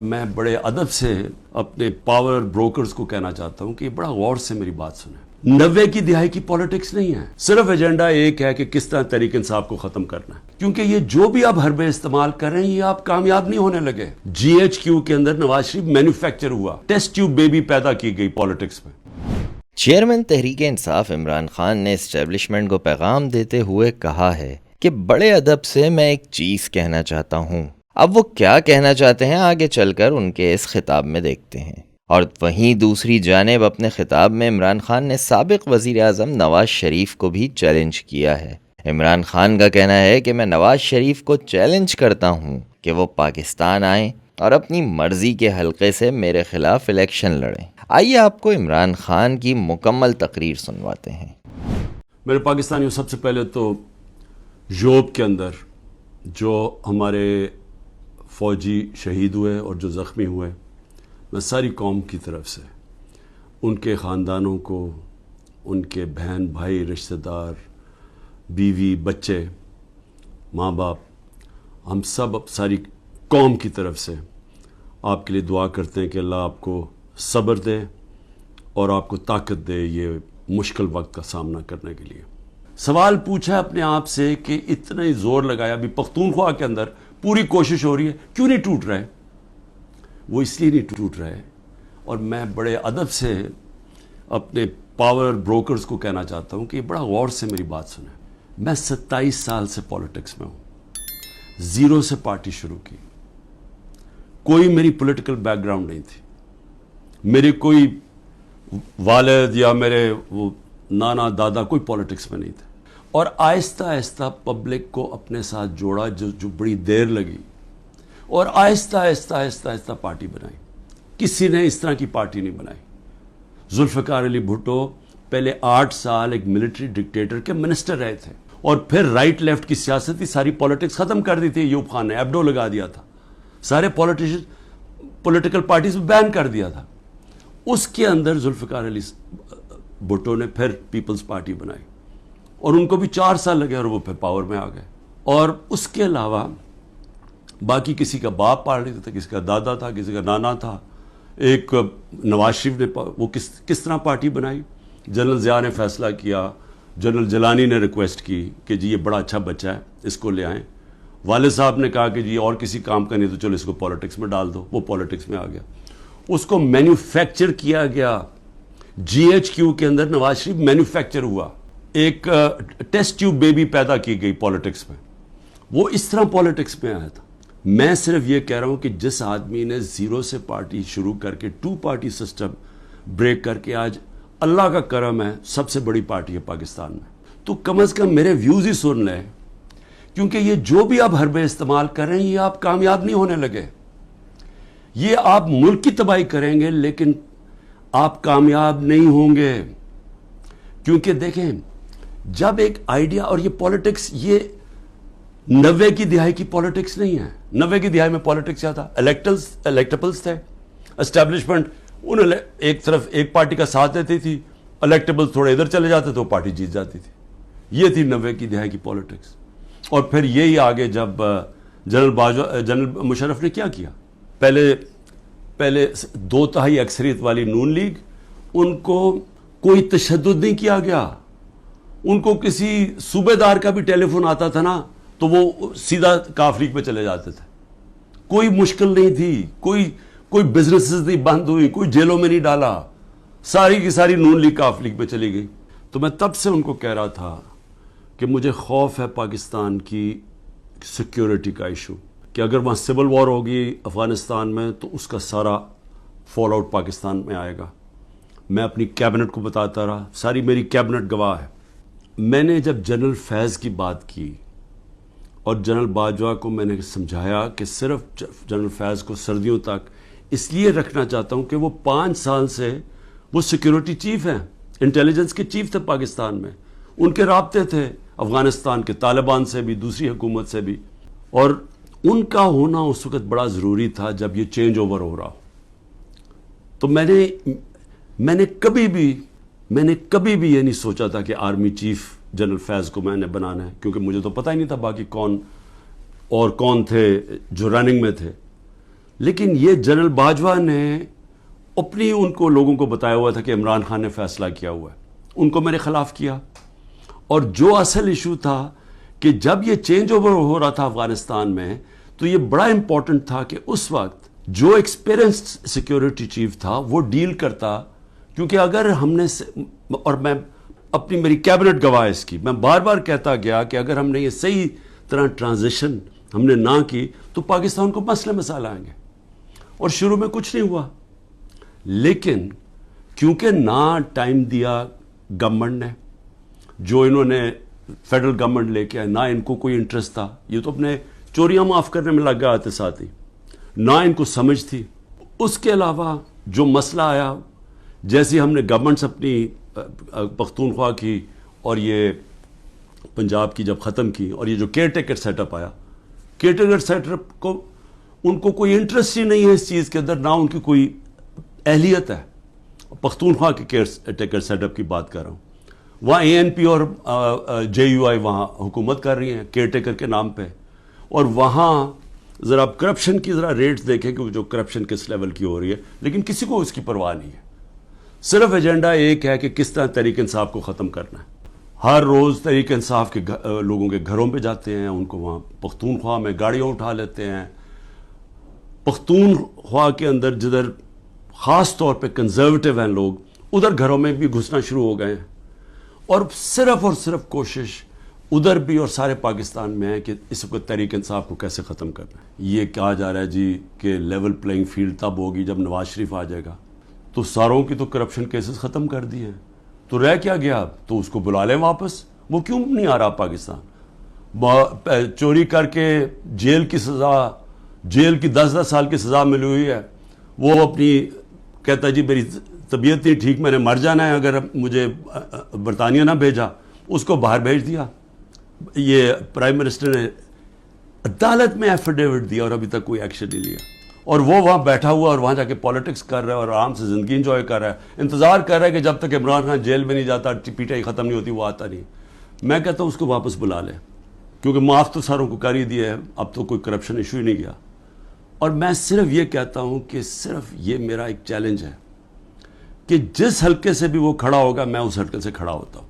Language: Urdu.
میں بڑے ادب سے اپنے پاور بروکرز کو کہنا چاہتا ہوں کہ بڑا غور سے میری بات سنیں۔ 90 کی دہائی کی پالیٹکس نہیں ہے، صرف ایجنڈا ایک ہے کہ کس طرح تحریک انصاف کو ختم کرنا ہے، کیونکہ یہ جو بھی آپ حربے استعمال کر رہے ہیں یہ آپ کامیاب نہیں ہونے لگے۔ جی ایچ کیو کے اندر نواز شریف مینوفیکچر ہوا، ٹیسٹ ٹیوب بیبی پیدا کی گئی پالیٹکس میں۔ چیئرمین تحریک انصاف عمران خان نے اسٹیبلشمنٹ کو پیغام دیتے ہوئے کہا ہے کہ بڑے ادب سے میں ایک چیز کہنا چاہتا ہوں۔ اب وہ کیا کہنا چاہتے ہیں آگے چل کر ان کے اس خطاب میں دیکھتے ہیں۔ اور وہیں دوسری جانب اپنے خطاب میں عمران خان نے سابق وزیر اعظم نواز شریف کو بھی چیلنج کیا ہے۔ عمران خان کا کہنا ہے کہ میں نواز شریف کو چیلنج کرتا ہوں کہ وہ پاکستان آئیں اور اپنی مرضی کے حلقے سے میرے خلاف الیکشن لڑیں۔ آئیے آپ کو عمران خان کی مکمل تقریر سنواتے ہیں۔ میرے پاکستانیوں، سب سے پہلے تو یوب کے اندر جو ہمارے فوجی شہید ہوئے اور جو زخمی ہوئے، میں ساری قوم کی طرف سے ان کے خاندانوں کو، ان کے بہن بھائی، رشتہ دار، بیوی، بچے، ماں باپ، ہم سب ساری قوم کی طرف سے آپ کے لیے دعا کرتے ہیں کہ اللہ آپ کو صبر دے اور آپ کو طاقت دے یہ مشکل وقت کا سامنا کرنے کے لیے۔ سوال پوچھا اپنے آپ سے کہ اتنا ہی زور لگایا، ابھی پختونخوا کے اندر پوری کوشش ہو رہی ہے، کیوں نہیں ٹوٹ رہے؟ وہ اس لیے نہیں ٹوٹ رہے، اور میں بڑے ادب سے اپنے پاور بروکرز کو کہنا چاہتا ہوں کہ بڑا غور سے میری بات سنیں۔ میں 27 سال سے پالیٹکس میں ہوں، زیرو سے پارٹی شروع کی، کوئی میری پولیٹیکل بیک گراؤنڈ نہیں تھی، میرے کوئی والد یا میرے وہ نانا دادا کوئی پالیٹکس میں نہیں تھے، اور آہستہ آہستہ پبلک کو اپنے ساتھ جوڑا، جو بڑی دیر لگی، اور آہستہ آہستہ آہستہ آہستہ پارٹی بنائی۔ کسی نے اس طرح کی پارٹی نہیں بنائی۔ ذوالفقار علی بھٹو پہلے 8 سال ایک ملٹری ڈکٹیٹر کے منسٹر رہے تھے، اور پھر رائٹ لیفٹ کی سیاست کی ساری پالیٹکس ختم کر دی تھی۔ ایوب خان نے ایبڈو لگا دیا تھا، سارے پولیٹیکل پارٹیز میں بین کر دیا تھا۔ اس کے اندر ذوالفقار علی بھٹو نے پھر پیپلز پارٹی بنائی، اور ان کو بھی 4 سال لگے اور وہ پھر پاور میں آ گئے۔ اور اس کے علاوہ باقی کسی کا باپ پارٹی تھا، کسی کا دادا تھا، کسی کا نانا تھا۔ ایک نواز شریف نے وہ کس طرح پارٹی بنائی؟ جنرل ضیاء نے فیصلہ کیا، جنرل جیلانی نے ریکویسٹ کی کہ جی یہ بڑا اچھا بچہ ہے، اس کو لے آئیں۔ والد صاحب نے کہا کہ جی اور کسی کام کا نہیں تو چلو اس کو پالیٹکس میں ڈال دو، وہ پالیٹکس میں آ گیا۔ اس کو مینوفیکچر کیا گیا، جی ایچ کیو کے اندر نواز شریف مینوفیکچر ہوا، ایک ٹیسٹ ٹیوب بیبی پیدا کی گئی پالیٹکس میں، وہ اس طرح پالیٹکس میں آیا تھا۔ میں صرف یہ کہہ رہا ہوں کہ جس آدمی نے زیرو سے پارٹی شروع کر کے 2 پارٹی سسٹم بریک کر کے آج اللہ کا کرم ہے سب سے بڑی پارٹی ہے پاکستان میں، تو کم از کم میرے ویوز ہی سن لیں، کیونکہ یہ جو بھی آپ حربے استعمال کر رہے ہیں یہ آپ کامیاب نہیں ہونے لگے۔ یہ آپ ملک کی تباہی کریں گے لیکن آپ کامیاب نہیں ہوں گے، کیونکہ دیکھیں جب ایک آئیڈیا، اور یہ پالیٹکس یہ 90 کی دہائی کی پالیٹکس نہیں ہے۔ 90 کی دہائی میں پالیٹکس کیا تھا؟ الیکٹیبلز تھے، اسٹیبلشمنٹ انہوں ایک طرف ایک پارٹی کا ساتھ دیتی تھی، الیکٹیبلز تھوڑے ادھر چلے جاتے تو پارٹی جیت جاتی تھی۔ یہ تھی 90 کی دہائی کی پالیٹکس۔ اور پھر یہی آگے جب جنرل مشرف نے کیا کیا، پہلے 2/3 اکثریت والی نون لیگ، ان کو کوئی تشدد نہیں کیا گیا۔ ان کو کسی صوبے دار کا بھی ٹیلی فون آتا تھا نا تو وہ سیدھا کاف لیگ پہ چلے جاتے تھے، کوئی مشکل نہیں تھی، کوئی بزنسز نہیں بند ہوئی، کوئی جیلوں میں نہیں ڈالا، ساری کی ساری نون لیگ کاف لیگ پہ چلی گئی۔ تو میں تب سے ان کو کہہ رہا تھا کہ مجھے خوف ہے پاکستان کی سیکیورٹی کا ایشو، کہ اگر وہاں سول وار ہوگی افغانستان میں تو اس کا سارا فال آؤٹ پاکستان میں آئے گا۔ میں اپنی کیبنٹ کو بتاتا رہا، ساری میری کیبنٹ گواہ ہے۔ میں نے جب جنرل فیض کی بات کی اور جنرل باجوہ کو میں نے سمجھایا کہ صرف جنرل فیض کو سردیوں تک اس لیے رکھنا چاہتا ہوں کہ وہ 5 سال سے وہ سیکیورٹی چیف ہیں، انٹیلیجنس کے چیف تھے پاکستان میں، ان کے رابطے تھے افغانستان کے طالبان سے بھی، دوسری حکومت سے بھی، اور ان کا ہونا اس وقت بڑا ضروری تھا جب یہ چینج اوور ہو رہا ہو۔ تو میں نے کبھی بھی یہ نہیں سوچا تھا کہ آرمی چیف جنرل فیض کو میں نے بنانا ہے، کیونکہ مجھے تو پتہ ہی نہیں تھا باقی کون تھے جو رننگ میں تھے۔ لیکن یہ جنرل باجوہ نے اپنی ان کو لوگوں کو بتایا ہوا تھا کہ عمران خان نے فیصلہ کیا ہوا ہے، ان کو میرے خلاف کیا. اور جو اصل ایشو تھا کہ جب یہ چینج اوور ہو رہا تھا افغانستان میں تو یہ بڑا امپورٹنٹ تھا کہ اس وقت جو ایکسپیرینسڈ سیکیورٹی چیف تھا وہ ڈیل کرتا، کیونکہ اگر ہم نے اور میں اپنی میری کیبنٹ گواہ اس کی، میں بار بار کہتا گیا کہ اگر ہم نے یہ صحیح طرح ٹرانزیشن ہم نے نہ کی تو پاکستان کو مسئلے مسائل آئیں گے. اور شروع میں کچھ نہیں ہوا، لیکن کیونکہ نہ ٹائم دیا گورنمنٹ نے، جو انہوں نے فیڈرل گورنمنٹ لے کے آئے، نہ ان کو کوئی انٹرسٹ تھا، یہ تو اپنے چوریاں معاف کرنے میں لگ گئے آتے ساتھ ہی، نہ ان کو سمجھ تھی. اس کے علاوہ جو مسئلہ آیا، جیسے ہم نے گورنمنٹس اپنی پختونخوا کی اور یہ پنجاب کی جب ختم کی، اور یہ جو کیئر ٹیکر سیٹ اپ آیا، کیئر ٹیکر سیٹ اپ کو ان کو کوئی انٹرسٹ ہی نہیں ہے اس چیز کے اندر، نہ ان کی کوئی اہلیت ہے. پختونخوا کے کیئر ٹیکر سیٹ اپ کی بات کر رہا ہوں. وہاں اے این پی اور جے یو آئی وہاں حکومت کر رہی ہیں کیئر ٹیکر کے نام پہ، اور وہاں ذرا کرپشن کی ذرا ریٹس دیکھیں کہ جو کرپشن کس لیول کی ہو رہی ہے، لیکن کسی کو اس کی پرواہ نہیں ہے. صرف ایجنڈا ایک ہے کہ کس طرح تحریک انصاف کو ختم کرنا ہے. ہر روز تحریک انصاف کے لوگوں کے گھروں پہ جاتے ہیں، ان کو وہاں پختونخوا میں گاڑیاں اٹھا لیتے ہیں. پختونخوا کے اندر جدھر خاص طور پہ کنزرویٹو ہیں لوگ، ادھر گھروں میں بھی گھسنا شروع ہو گئے ہیں. اور صرف کوشش ادھر بھی اور سارے پاکستان میں ہے کہ اس وقت تحریک انصاف کو کیسے ختم کرنا ہے. یہ کہا جا رہا ہے جی کہ لیول پلینگ فیلڈ تب ہوگی جب نواز شریف آ جائے گا. تو ساروں کی تو کرپشن کیسز ختم کر دیے ہیں، تو رہ کیا گیا؟ تو اس کو بلا لیں واپس. وہ کیوں نہیں آ رہا پاکستان؟ چوری کر کے جیل کی سزا، جیل کی 10 سال کی سزا ملی ہوئی ہے، وہ اپنی کہتا جی میری طبیعت نہیں ٹھیک، میں نے مر جانا ہے اگر مجھے برطانیہ نہ بھیجا. اس کو باہر بھیج دیا. یہ پرائم منسٹر نے عدالت میں ایفیڈیوٹ دیا اور ابھی تک کوئی ایکشن نہیں لیا. اور وہ وہاں بیٹھا ہوا اور وہاں جا کے پالیٹکس کر رہا ہے اور آرام سے زندگی انجوائے کر رہا ہے، انتظار کر رہا ہے کہ جب تک عمران خان جیل میں نہیں جاتا، پی ٹی آئی ختم نہیں ہوتی، وہ آتا نہیں. میں کہتا ہوں اس کو واپس بلا لیں، کیونکہ معاف تو ساروں کو کر ہی دیا ہے، اب تو کوئی کرپشن ایشو ہی نہیں گیا. اور میں صرف یہ کہتا ہوں کہ صرف یہ میرا ایک چیلنج ہے کہ جس حلقے سے بھی وہ کھڑا ہوگا میں اس حلقے سے کھڑا ہوتا ہوں.